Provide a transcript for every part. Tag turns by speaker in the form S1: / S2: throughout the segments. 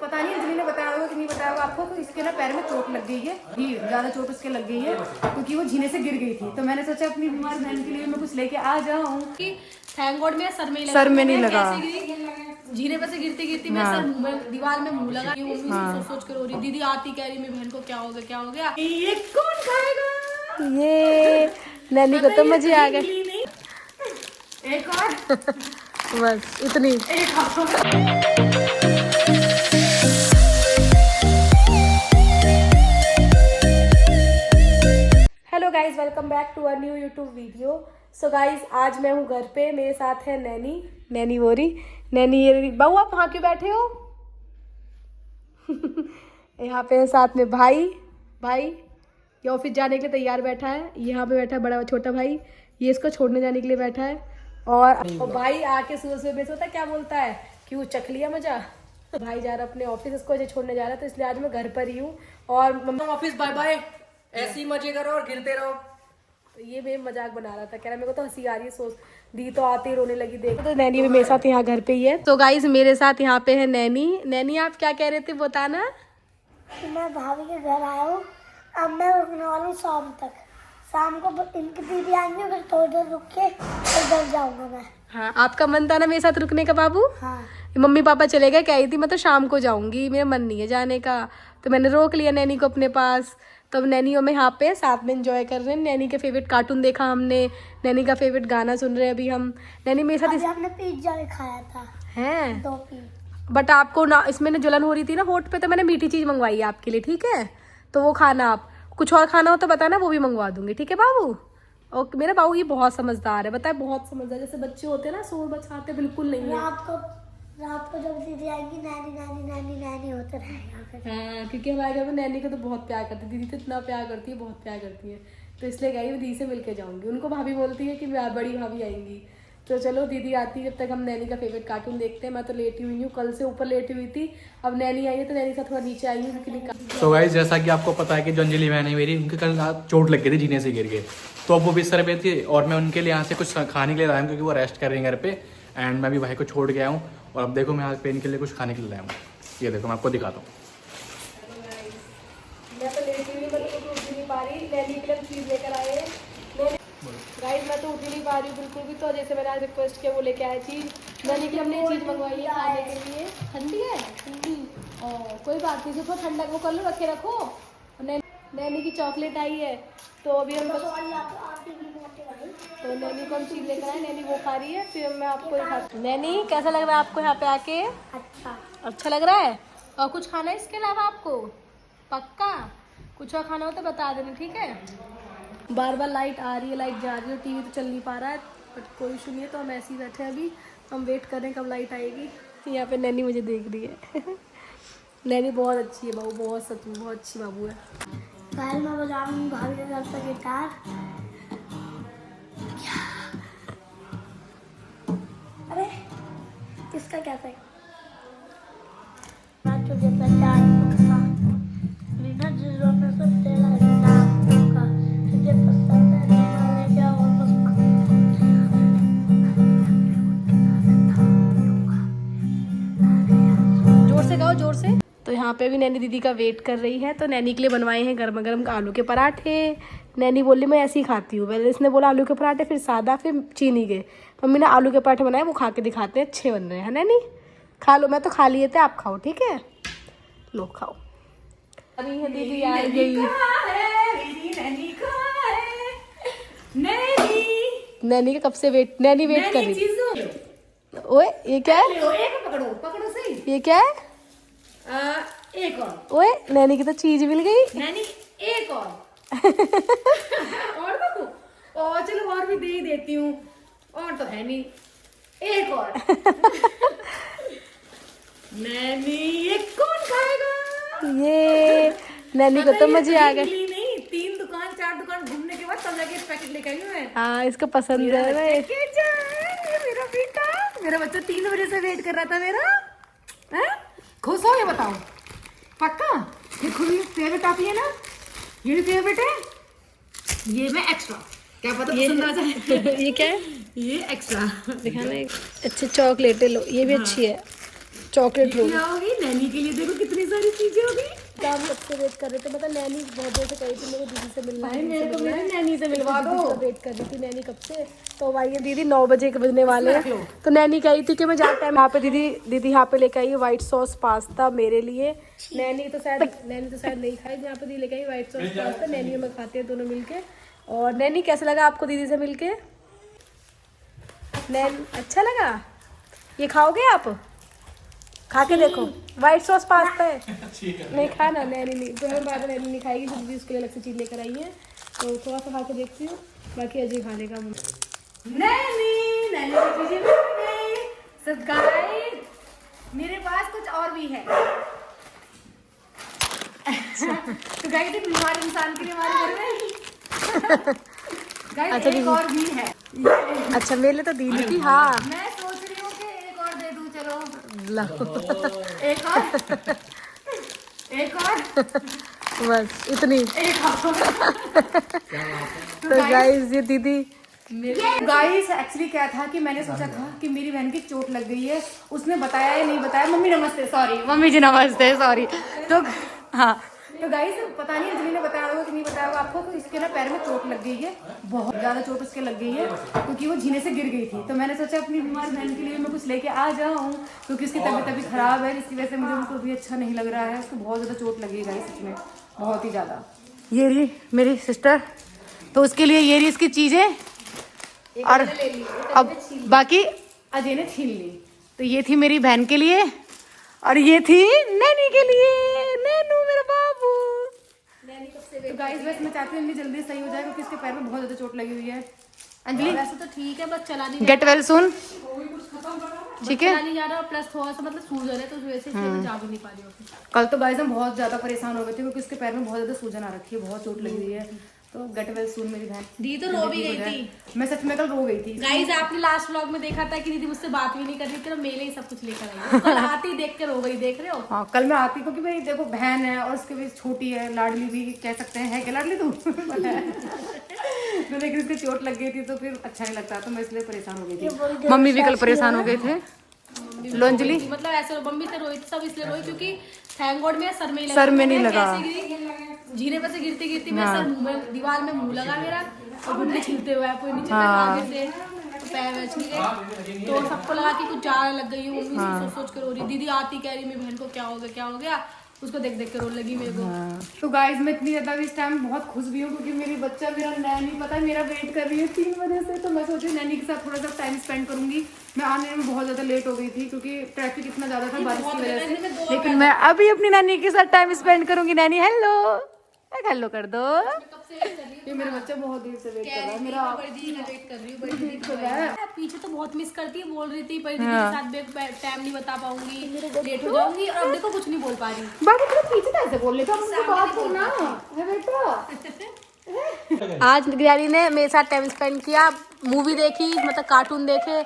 S1: पता नहीं अंजलि ने बताया होगा कि नहीं बताया होगा आपको, तो इसके ना पैर में चोट लग गई है, ज्यादा चोट उसके लग गई है क्योंकि वो जीने से गिर गई थी। तो मैंने सोचा अपनी बीमार बहन के लिए मैं कुछ लेके आ जाऊँ। थैंक गॉड मेरा सर में नहीं लगा। जीने पर से गिरती गिरती मेरे सर मुंह में, दीवार में मुंह लगा। मम्मी सोच सोच कर रो रही, दीदी आती कह रही मेरी बहन को क्या हो गया क्या हो गया। ये कौन खाएगा?
S2: ये नैनी को तो मजे आ गए।
S1: एक और
S2: बस इतनी। Hello guys, welcome back to a new YouTube video. So guys आज मैं हूँ घर पे, मेरे साथ है नैनी बोरी। नैनी ये बहू, आप वहाँ क्यों बैठे हो? यहाँ पे है साथ में भाई ये ऑफिस जाने के लिए तैयार बैठा है। यहाँ पे बैठा है बड़ा छोटा भाई, ये इसको छोड़ने जाने के लिए बैठा है। और भाई आके सुबह सुबह बेच होता है, क्या बोलता है, क्यों चख लिया मजा। भाई जा रहा अपने ऑफिस, इसको छोड़ने जा रहा है, तो इसलिए आज मैं घर पर ही हूँ। और मम्मा
S1: ऑफिस बाय बाय, ऐसे ही मजे करो और गिरते रहो।
S2: तो ये मेरे मजाक बना रहा था, कह रहा मेरे को तो हंसी आ रही है। सोच दी तो आती रोने लगी देख। तो नैनी भी मेरे साथ यहाँ घर पे ही है। तो गाइस मेरे साथ यहाँ पे है नैनी आप क्या कह रहे थे बताना?
S3: मैं भाभी के घर आया हूँ, अब मैं रुकने वाला हूँ शाम तक। शाम को इनकी दीदी आएंगे, फिर थोड़ी देर रुक के फिर घर जाऊंगा मैं।
S2: हाँ, आपका मन था ना मेरे साथ रुकने का बाबू?
S3: हाँ।
S2: मम्मी पापा चले गए, कह रही थी मैं तो शाम को जाऊंगी, मेरा मन नहीं है जाने का। तो मैंने रोक लिया नैनी को अपने पास। तो अब नैनी और मैं यहाँ पे साथ में एंजॉय कर रहे हैं। नैनी के फेवरेट कार्टून देखा हमने, नैनी का फेवरेट गाना सुन रहे हैं अभी हम। नैनी मेरे साथ
S3: हमने पिज्जा भी खाया था।
S2: हैं?
S3: 2 पीस।
S2: बट आपको ना इसमें ना जलन हो रही थी ना होठ पे, तो मैंने मीठी चीज मंगवाई है आपके लिए, ठीक है? तो वो खाना, आप कुछ और खाना हो तो बताना, वो भी मंगवा दूंगी, ठीक है बाबू? ओके। मेरा बाबू ये बहुत समझदार है, बताए बहुत समझदार। जैसे बच्चे होते हैं ना शोर बचाते, बिल्कुल नहीं है।
S3: रात को जब दीदी आएगी नैनी होते रहेगा।
S2: हाँ, क्योंकि हमारे घर में नैनी को तो बहुत प्यार करती है, दीदी तो इतना प्यार करती है, बहुत प्यार करती है। तो इसलिए गई मैं दीदी से मिलके जाऊंगी। उनको भाभी बोलती है कि बड़ी भाभी आएंगी। तो चलो दीदी आती है, जब तक हम नैनी का फेवरेट कार्टून देखते हैं। मैं तो लेटी हुई हूँ, कल से ऊपर लेटी हुई थी, अब नैनी आई है तो नैनी से थोड़ा नीचे आई हूँ क्योंकि
S4: तो गाइस जैसा कि आपको पता है कि जो अंजलि बहन है मेरी, उनके कल रात चोट लग गई थी, जीने से गिर गए। तो अब वो बिस्तर पे थी और मैं उनके लिए यहाँ से कुछ खाने के लिए लाया हूँ क्योंकि वो रेस्ट कर रही हैं घर पे। एंड मैं भी भाई को छोड़ गया हूँ और अब देखो मैं आज पे इनके लिए कुछ खाने के लिए लाया हूँ। ये देखो मैं आपको दिखाता हूँ।
S2: मैं तो लेटी हुई, मैं तो उठ नहीं पा रही। नैनी के लिए चीज़ लेकर आए हैं गाइस, मैं तो उठ ही नहीं पा रही हूँ बिल्कुल भी। तो जैसे मैंने आज रिक्वेस्ट किया वो लेके आया चीज़। नैनी के लिए हमने चीज़ मंगवाई है खाने के लिए। ठंडी है? ठंडी कोई बात नहीं, थोड़ा ठंडा वो कर लो, रखे रखो। नैनी की चॉकलेट आई है, तो अभी हम तो नैनी को हम चीज़ लेकर आए। नैनी वो खा रही है, फिर मैं आपको दिखाती हूँ। नैनी कैसा लग रहा है आपको यहाँ पे आके? अच्छा लग रहा है? और कुछ खाना है इसके अलावा आपको? पक्का? कुछ और खाना हो तो बता देना, ठीक है? बार बार लाइट आ रही है, लाइट जा रही है, टीवी तो चल नहीं पा रहा है, बट कोई इशू नहीं है। तो हम ऐसे ही बैठे हैं अभी, हम वेट कर रहे हैं कब लाइट आएगी। यहाँ पे नैनी मुझे देख रही है। नैनी बहुत अच्छी है बाबू, बहुत सच में बहुत अच्छी बाबू है।
S3: कल मैं बजा रही हूँ भाभी के घर पर गिटार। अरे किसका क्या था? तुझे पहचान बिना जिलो में सब तेरा नाम होगा, तुझे पसंद है नहीं क्या हो
S2: जोर से गाओ, जोर से। तो यहाँ पे भी नैनी दीदी का वेट कर रही है। तो नैनी के लिए बनवाए हैं गर्मा गर्म आलू के पराठे। नैनी बोली मैं ऐसे ही खाती हूँ, पहले इसने बोला आलू के पराठे, फिर सादा, फिर चीनी के। मम्मी ने आलू के पराठे बनाए, वो खा के दिखाते हैं, अच्छे बन रहे हैं नैनी। खा लो, मैं तो खा लिए थे, आप खाओ, ठीक है? लो खाओ। अभी है दीदी आ गई। नैनी का कब से नैनी वेट कर रही थी। ओए ये क्या है?
S1: पकड़ो सही।
S2: ये क्या है?
S1: एक और।
S2: ओए नैनी की तो चीज मिल गई।
S1: नैनी एक और दो? और चलो और भी दे ही देती हूँ, और तो है नहीं, एक और। नैनी ये कौन खाएगा? ये
S2: नैनी को तो मजे आ गए।
S1: नहीं, 3 दुकान 4 दुकान घूमने के बाद तब जाके एक पैकेट लेकर आई हूँ मैं।
S2: हाँ, इसको पसंद है।
S1: मेरा बेटा, मेरा बच्चा 3 बजे से वेट कर रहा था मेरा। हैं? खुश हो? ये बताओ पक्का? ये खुद फेवरेट टॉफी है ना, ये भी फेवरेट है। ये मैं एक्स्ट्रा, क्या पता पसंद आ जाए।
S2: ये क्या है?
S1: ये एक्स्ट्रा
S2: दिखाना। अच्छे चॉकलेट लो, ये भी अच्छी है चॉकलेट रोल।
S1: क्या होगी नैनी के लिए? देखो सारी चीजें होगी।
S2: काम कब से वेट कर रहे थे, मतलब नैनी बहुत देर से कही थी मेरे दीदी से मिलना है,
S1: मेरे को मेरी नैनी से मिलवा दो।
S2: वेट कर रही थी नैनी कब से। तो भाई ये दीदी 9 बजे के बजने वाले हैं, तो नैनी कही थी कि मैं जाता है यहाँ पे दीदी यहाँ पे लेके आई है व्हाइट सॉस पास्ता मेरे लिए। नैनी तो शायद नहीं खाई, यहाँ पे दीदी लेके आई व्हाइट सॉस पास्ता, नैनी और मैं खाते हैं दोनों मिलके। और नैनी कैसा लगा आपको दीदी से मिलके? नैन अच्छा लगा? ये खाओगे आप? खा के देखो, व्हाइट सॉस पास्ता है। नहीं खाना नैनी नहीं, तो मैं बाद में नैनी नहीं खाएगी, दीदी उसके लिए अलग से चीज़ लेकर आई है, तो थोड़ा सा खा के देखती हूँ, बाकी अजय खाने का मुझे।
S1: नैनी की चीजें मिल गई। So guys, मेरे पास कुछ और भी है। तो गाइस एक बीमार इंसान के लिए हमारे घर में गाइस
S2: अच्छा,
S1: एक और भी है।
S2: अच्छा मेरे लिए तो दीदी थी। हाँ
S1: मैं सोच रही हूँ कि एक और दे दूँ, चलो
S2: लो
S1: एक और
S2: बस इतनी।
S1: एक और।
S2: तो गाइस ये दीदी
S1: गाइस एक्चुअली क्या था कि मैंने सोचा था कि मेरी बहन की चोट लग गई है, उसने बताया या नहीं बताया। मम्मी नमस्ते, सॉरी मम्मी जी नमस्ते, सॉरी। तो हाँ, तो गाइस पता नहीं अंजलि ने बताया होगा कि नहीं बताया होगा आपको, तो इसके ना पैर में चोट लग गई है, बहुत ज़्यादा चोट उसके लग गई है, क्योंकि वो जीने से गिर गई थी। तो मैंने सोचा अपनी बीमार बहन के लिए मैं कुछ लेके आ जाऊँ, क्योंकि उसकी तबीयत अभी ख़राब है, जिसकी वजह से मुझे उनको भी अच्छा नहीं लग रहा है। उसको बहुत ज़्यादा चोट लगी है गाइस, सच में बहुत ही ज़्यादा। ये रही मेरी सिस्टर, तो उसके लिए ये रही इसकी चीज़ें, और अब बाकी अजय ने छीन ली। तो ये थी मेरी बहन के लिए, और ये थी नैनी के लिए, नैनू मेरा बाबू। तो गाइस बस मैं चाहती हूँ इतनी जल्दी सही हो जाए, क्योंकि इसके पैर में बहुत ज़्यादा चोट लगी हुई है। अंजलि
S2: वैसे तो ठीक है, बस चला नहीं
S1: गेट वेल सून, ठीक है।
S2: चला नहीं जा रहा, प्लस थोड़ा सा मतलब सूजन है, तो उस वजह से इसलिए मैं जा भी नहीं पा रही हूँ।
S1: कल तो गाइस हम बहुत ज़्यादा परेशान हो गए थे, क्योंकि इसके पैर में बहुत ज़्यादा सूजन आ रखी है, बहुत चोट लगी हुई है। तो गेट वेल सून मेरी बहन।
S2: दीदी तो रो भी गई थी।
S1: मैं सच में कल रो गई थी।
S2: गाइस आपने लास्ट व्लॉग में देखा था कि दीदी मुझसे बात भी नहीं कर रही थी, मेरे लिए सब कुछ लेकर आई है। कल आती ही देख कर रो गई, देख रहे हो?
S1: हाँ कल मैं आती, क्योंकि भाई देखो बहन है और उसके बीच छोटी है, लाडली भी कह सकते हैं, है क्या लाडली तू? तो लेकिन उसको चोट लग गई थी, तो फिर अच्छा नहीं लगता, तो मैं इसलिए परेशान हो गई थी। मम्मी भी कल परेशान हो गए थे। लो अंजलि,
S2: मतलब ऐसे मम्मी से रोई सब इसलिए रोई क्योंकि थैंक गॉड मेरा सर में ही
S1: सर में नहीं लगा।
S2: जीने पर से गिरती गिरती मेरा सर मुंह में, दीवार में मुंह लगा मेरा, और घुटने छिलते हुए कोई नीचे आगे से तो पैर में छिल गए, तो सबको लगा कि कुछ ज्यादा लग गई हूँ। मम्मी सोच सोच कर रो रही, दीदी आती कह रही मेरी बहन को क्या हो गया, उसको देख देख कर रोने लगी मेरे को।
S1: तो गाइस मैं इतनी ज़्यादा इस टाइम बहुत खुश भी हूँ, क्योंकि मेरी बच्चा मेरा नैनी पता है मेरा वेट कर रही है 3 बजे से। तो मैं सोची नैनी के साथ थोड़ा सा टाइम स्पेंड करूंगी। मैं आने में बहुत ज़्यादा लेट हो गई थी, क्योंकि ट्रैफिक इतना ज़्यादा था बारिश की वजह से। लेकिन मैं अभी अपनी नैनी के साथ टाइम स्पेंड करूंगी। नैनी हेलो, हेलो कर दो। ये मेरा बच्चा बहुत देर से वेट कर रहा है, मेरा
S2: वेट कर रही हूँ। पीछे तो बहुत मिस करती है, बोल रही थी पर दीदी के साथ टाइम नहीं बता पाऊंगी, लेट हो जाऊंगी, और अब देखो कुछ नहीं बोल पा रही।
S1: बाबू तेरे पीछे कैसे बोल लेता, मुझसे बात करना है बेटा।
S2: आज ग्रैनी ने मेरे साथ टाइम स्पेंड किया, मूवी देखी, मतलब कार्टून देखे,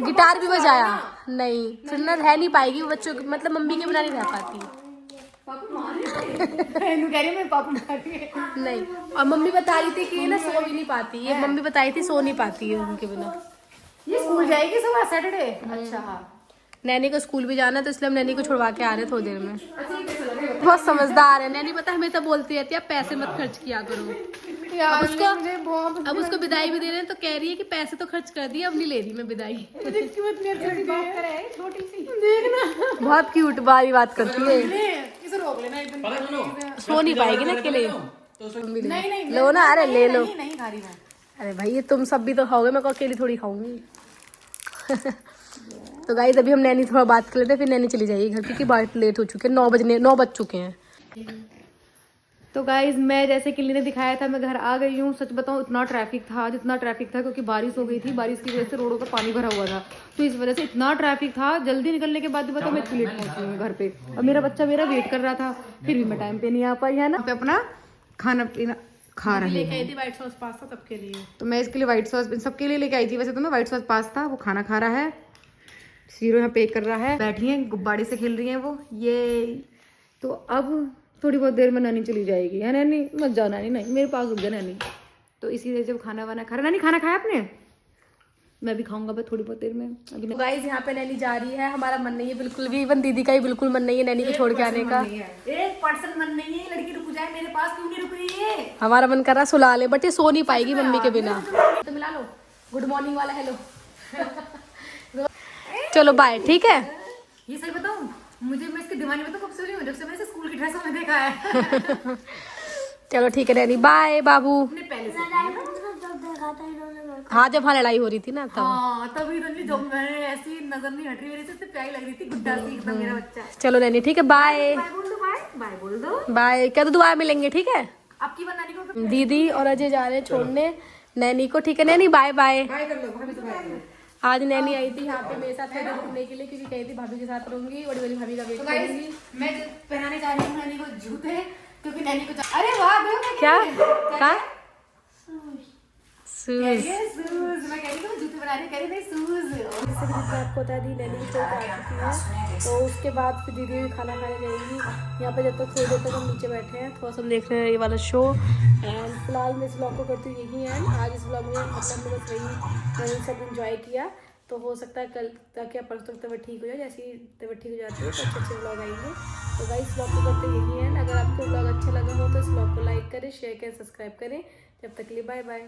S2: गिटार भी बजाया। नहीं फिर ना रह नहीं पाएगी वो बच्चों की, मतलब मम्मी के बिना नहीं रह पाती। नहीं, और मम्मी बता रही थी कि ये ना सो भी नहीं पाती, ये मम्मी बताई थी सो नहीं पाती है उनके बिना।
S1: ये स्कूल जाएगी सुबह सैटरडे? अच्छा।
S2: नैनी को स्कूल भी जाना है, तो इसलिए हम नैनी को छुड़वा के आ रहे थोड़ी देर में। बहुत समझदार है नैनी, पता है हमेशा बोलती रहती है आप पैसे मत खर्च किया करो। अब उसको विदाई भी दे रहे हैं, तो कह रही है कि पैसे तो खर्च कर दिए, अब नहीं ले रही मैं विदाई। बहुत क्यूट बारी बात करती है। सो नहीं पाएगी ना अकेले, लो ना, अरे ले लो। अरे भाई ये तुम सब भी तो खाओगे, मैं को अकेली थोड़ी खाऊंगी। तो गाइस अभी हम नैनी थोड़ा बात कर लेते हैं, फिर नैनी चली जाएगी घर, क्योंकि बहुत लेट हो चुके हैं, 9 बज चुके हैं।
S1: तो गाइज मैं जैसे कि ने दिखाया था, मैं घर आ गई हूँ। सच बताऊँ इतना ट्रैफिक था, जितना ट्रैफिक था, क्योंकि बारिश हो गई थी, बारिश की वजह से रोडों पर पानी भरा हुआ था, तो इस वजह से इतना ट्रैफिक था। जल्दी निकलने के बाद भी बताओ मैं इतनी लेट पहुंची हूँ घर पे, और मेरा बच्चा मेरा वेट कर रहा था, फिर भी मैं टाइम पे नहीं आ पाई है ना। पे अपना खाना पीना खा रही हूँ।
S2: व्हाइट सॉस पास्ता सबके लिए,
S1: तो मैं इसके लिए व्हाइट सॉस सबके लिए लेके आई थी। वैसे तो मैं व्हाइट सॉस पास्ता, वो खाना खा रहा है, सीरो यहाँ पे कर रहा है, बैठी है गुब्बारे से खेल रही है वो ये। तो अब थोड़ी बहुत देर में नैनी चली जाएगी, है नैनी? मत जाओ नैनी, नहीं मेरे पास रुक जा नैनी। तो इसी वजह से खाना वाना खा रहा। नैनी खाना खाया आपने?
S2: मैं भी खाऊंगा बस थोड़ी बहुत देर में। अभी गाइस यहाँ पे नैनी जा रही है, हमारा मन नहीं है बिल्कुल भी, इवन दीदी का ही बिल्कुल मन नहीं है नैनी को छोड़ के आने का।
S1: 1% मन नहीं है, लड़की रुक जाए मेरे पास, क्यों नहीं रुक रही है?
S2: हमारा मन कर रहा सुला ले, बट ये सो नहीं पाएगी मम्मी के बिना। तो मिला लो गुड मॉर्निंग वाला हेलो। चलो बाय, ठीक है।
S1: ये सही बताऊं, मुझे मैं इसके दीवानी में तो कब से हुई हूं, जब से मैंने इसे स्कूल की ड्रेसों में देखा है।
S2: चलो ठीक है नैनी, बाय बाबू।
S1: हमने पहले से
S3: जब देखा था इन्होंने मेरे को।
S2: हाँ जब वहाँ लड़ाई हो रही थी ना तब।
S1: हाँ तभी तो जब मैंने ऐसी नजर नहीं हट रही मेरे से, प्यारी लग रही थी, गुड्डा सी एकदम मेरा बच्चा।
S2: चलो नैनी ठीक है, बाय
S1: बाय बोल दो, बाय बाय बोल दो।
S2: बाय। क्या तो दुआ मिलेंगे, ठीक है।
S1: आपकी बनाने को
S2: दीदी और अजय जा रहे हैं छोड़ने नैनी को, ठीक है नैनी, बाय बाय।
S1: बाय कर लो, भाभी से बाय कर लो।
S2: आज नैनी आई थी यहाँ पे मेरे साथ थोड़ी देर रुकने के लिए, क्योंकि कही थी भाभी के साथ रहूंगी, बड़ी वाली भाभी का वेट
S1: तो
S2: करूंगी।
S1: गाइस मैं पहनाने जा रही हूँ नैनी को जूते, क्योंकि नैनी को अरे वाह देखो
S2: क्या
S1: क्या
S2: शूज।
S1: ये शूज, मैं कह रही हूँ जूते बना रही, कह रही नहीं शूज।
S2: जैसे कि दीदी आपको बता दी नैनी की छोड़ के आ चुकी है, तो उसके बाद फिर दीदी भी खाना खाने जाएंगी। यहाँ पे जब तक थोड़ी देर तक हम नीचे बैठे हैं, थोड़ा सा देख रहे हैं ये वाला शो। एंड फिलहाल मैं इस ब्लॉग को करती हूँ यही एंड। आज इस ब्लॉग में मतलब बस वही सब इंजॉय किया, तो हो सकता है कल तक या परसों तक तबीयत ठीक हो जाए, जैसी तबीयत ठीक हो जाती है तो अच्छे ब्लॉग आएंगे। तो गाइस इस ब्लॉग को करते यही है। अगर आपको ब्लॉग अच्छा लगा हो तो इस ब्लॉग को लाइक करें, शेयर करें, सब्सक्राइब करें। जब तक के लिए बाय बाय।